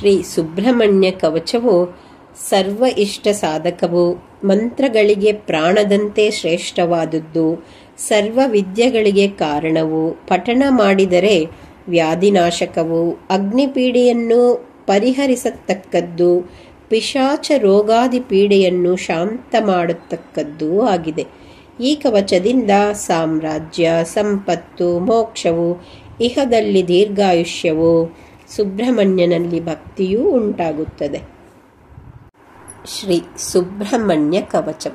ಶ್ರೀ ಸುಬ್ರಹ್ಮಣ್ಯ ಕವಚವು ಸರ್ವ ಇಷ್ಟ ಸಾಧಕವು, ಮಂತ್ರಗಳಿಗೆ ಪ್ರಾಣದಂತೆ ಶ್ರೇಷ್ಠವಾದುದು, ಸರ್ವ ವಿದ್ಯೆಗಳಿಗೆ ಕಾರಣವು, ಪಠಣ ಮಾಡಿದರೆ ವ್ಯಾಧಿನಾಶಕವು, ಅಗ್ನಿಪೀಡೆಯನ್ನು ಪರಿಹರಿಸತಕ್ಕದ್ದು, ಪಿಶಾಚ ರೋಗಾದಿ ಪೀಡೆಯನ್ನು ಶಾಂತ ಮಾಡತಕ್ಕದ್ದೂ ಆಗಿದೆ. ಈ ಕವಚದಿಂದ ಸಾಮ್ರಾಜ್ಯ, ಸಂಪತ್ತು, ಮೋಕ್ಷವು, ಇಹದಲ್ಲಿ ದೀರ್ಘಾಯುಷ್ಯವು, ಸುಬ್ರಹ್ಮಣ್ಯನಲ್ಲಿ ಭಕ್ತಿಯೂ ಉಂಟಾಗುತ್ತದೆ. ಶ್ರೀ ಸುಬ್ರಹ್ಮಣ್ಯ ಕವಚಂ.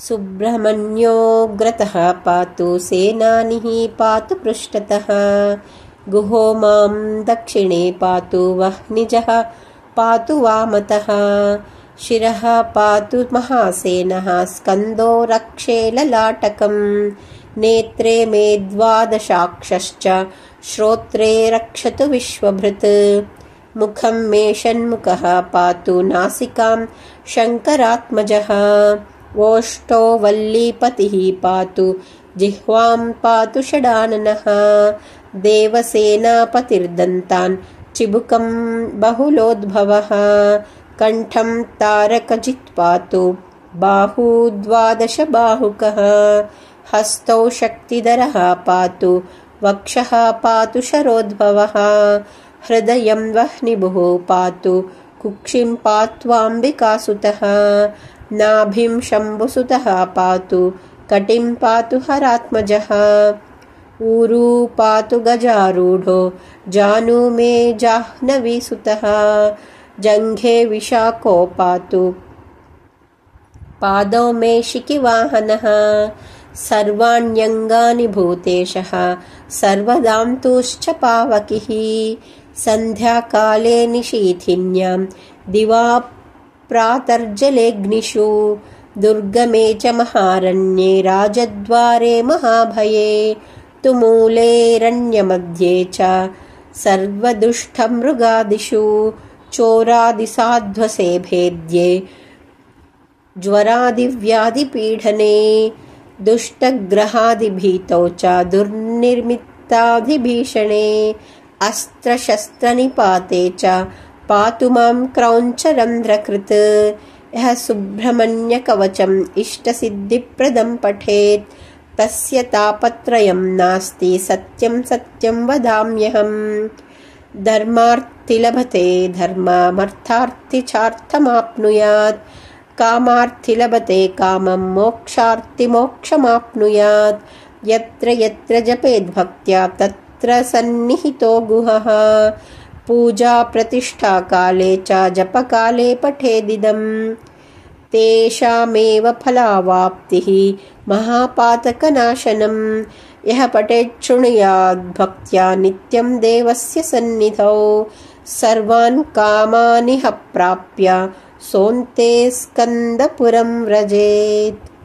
ಸುಬ್ರಹ್ಮಣ್ಯೋಗ್ರತಃ ಪಾತು ಸೇನಾನಿಃ ಪಾತು ಪೃಷ್ಠತಃ, ಗುಹೋ ಮಾಂ ದಕ್ಷಿಣೇ ಪಾತು ವಹ್ನಿಜಃ ಪಾತು ವಾಮತಃ, ಶಿರಃ ಪಾತು ಮಹಾಸೇನಃ ಸ್ಕಂದೋ ರಕ್ಷೇ ಲಲಾಟಕಂ, ನೇತ್ರೇ ಮೇ ದ್ವಾದಶಾಕ್ಷಶ್ಚ ಶ್ರೋತ್ರೇ ರಕ್ಷತು ವಿಶ್ವಭೃತ್, ಮುಖಂ ಮೇ ಷಣ್ಮುಖಃ ಪಾತು ನಾಸಿಕಾಂ ಶಂಕರಾತ್ಮಜಃ, ಓಷ್ಟೋ ವಲ್ಲೀಪತಿಃ ಪಾತು ಜಿಹ್ವಾಂ ಪಾತು ಷಡಾನನಃ, ದೇವಸೇನಾಪತಿರ್ದಂತಾನ್ ಚಿಬುಕಂ ಬಹುಲೋದ್ಭವಃ, ಕಂಠಂ ತಾರಕಜಿತ್ ಪಾತು ಬಾಹೂ ದ್ವಾದಶ ಬಾಹುಕಃ, ಹಸ್ತೌ ಶಕ್ತಿಧರಃ ಪಾತು ವಕ್ಷಃ ಪಾತು ಶರೋದ್ಭವಃ, ಹೃದಯಂ ವಹ್ನಿಭುಃ ಪಾತು ಕುಕ್ಷಿಂ ಪಾತ್ವಾಂಬಿಕಾಸುತಃ, ನಾಭಿಂ ಶಂಭುಸುತಃ ಪಾತು ಕಟಿಂ ಪಾತು ಹರಾತ್ಮಜಃ, ಊರೂ ಪಾತು ಗಜಾರೂಢೋ ಜಾನೂ ಮೇ ಜಾಹ್ನವೀಸುತಃ, ಜಂಘೆ ವಿಶಾಖೋ ಪಾತು ಪಾದೌ ಮೇ ಶಿಖಿವಾಹನಃ, ಸರ್ವಾಣ್ಯಂಗಾನಿ ಭೂತೇಶಃ ಸರ್ವದಾಂತುಶ್ಚ ಪಾವಕಿಃ, ಸಂಧ್ಯಾಕಾಲೇ ನಿಶೀಥಿನ್ಯಾಂ ದಿವಾ ಪ್ರಾತರ್ಜಲೇಗ್ನಿಷು, ದುರ್ಗಮೇ ಚ ಮಹಾರಣ್ಯೇ ರಾಜದ್ವಾರೆ ಮಹಾಭಯೇ, ತುಮೂಲೇರಣ್ಯಮಧ್ಯೆ ಚ ಸರ್ವದುಷ್ಟಮೃಗಾದಿಷು, ಚೋರಾದಿಸಾಧ್ವಸೇಭೇದ್ಯೆ ಜ್ವರಾದಿವ್ಯಾಧಿಪೀಡನೆ, ದುಷ್ಟಗ್ರಹಾದಿಭೀತೌ ಚ ದುರ್ನಿರ್ಮಿತ್ತಾಧಿಭೀಷಣೆ, ಅಸ್ತ್ರಶಸ್ತ್ರನಿಪಾತೆ ಚ ಪಾತು ಮಾಂ ಕ್ರೌಂಚರಂಧ್ರಕೃತ್. ಯಃ ಸುಬ್ರಹ್ಮಣ್ಯ ಕವಚಂ ಇಷ್ಟಸಿದ್ಧಿಪ್ರದಂ ಪಠೇತ್ ತಸ್ಯ ತಾಪತ್ರಯಂ ನಾಸ್ತಿ ಸತ್ಯಂ ಸತ್ಯಂ ವದಾಮ್ಯಹಂ. ಧರ್ಮಾರ್ಥಿ ಲಭತೆ ಧರ್ಮಮರ್ಥಾರ್ಥಿ ಚಾರ್ಥಮಾಪ್ನುಯಾತ್, ಕಾಮಾರ್ಥಿ ಲಭತೆ ಕಾಮಂ ಮೋಕ್ಷಾರ್ಥಿ ಮೋಕ್ಷಮಾಪ್ನುಯಾತ್, ಯತ್ರ ಯತ್ರ ಜಪೇದ್ಭಕ್ತ್ಯಾ ತತ್ರ ಸನ್ನಿಹಿತೋ ಗುಹಃ, ಪೂಜಾ ಪ್ರತಿಷ್ಠಾ ಕಾಲೇ ಚ ಜಪಕಾಲೇ ಪಠೇದಿದಂ, ತೇಷಾಮೇವ ಫಲಾವಾಪ್ತಿಃ ಮಹಾಪಾತಕನಾಶನಂ. ಯಃ ಪಠೇತ್ ಶೃಣುಯಾದ್ ಭಕ್ತ್ಯಾ ನಿತ್ಯಂ ದೇವಸ್ಯ ಸನ್ನಿಧೌ, ಸರ್ವಾನ್ ಕಾಮಾನಿಹ ಪ್ರಾಪ್ಯ ಸೋಂತೆ ಸ್ಕಂದಪುರಂ ವ್ರಜೇತ್.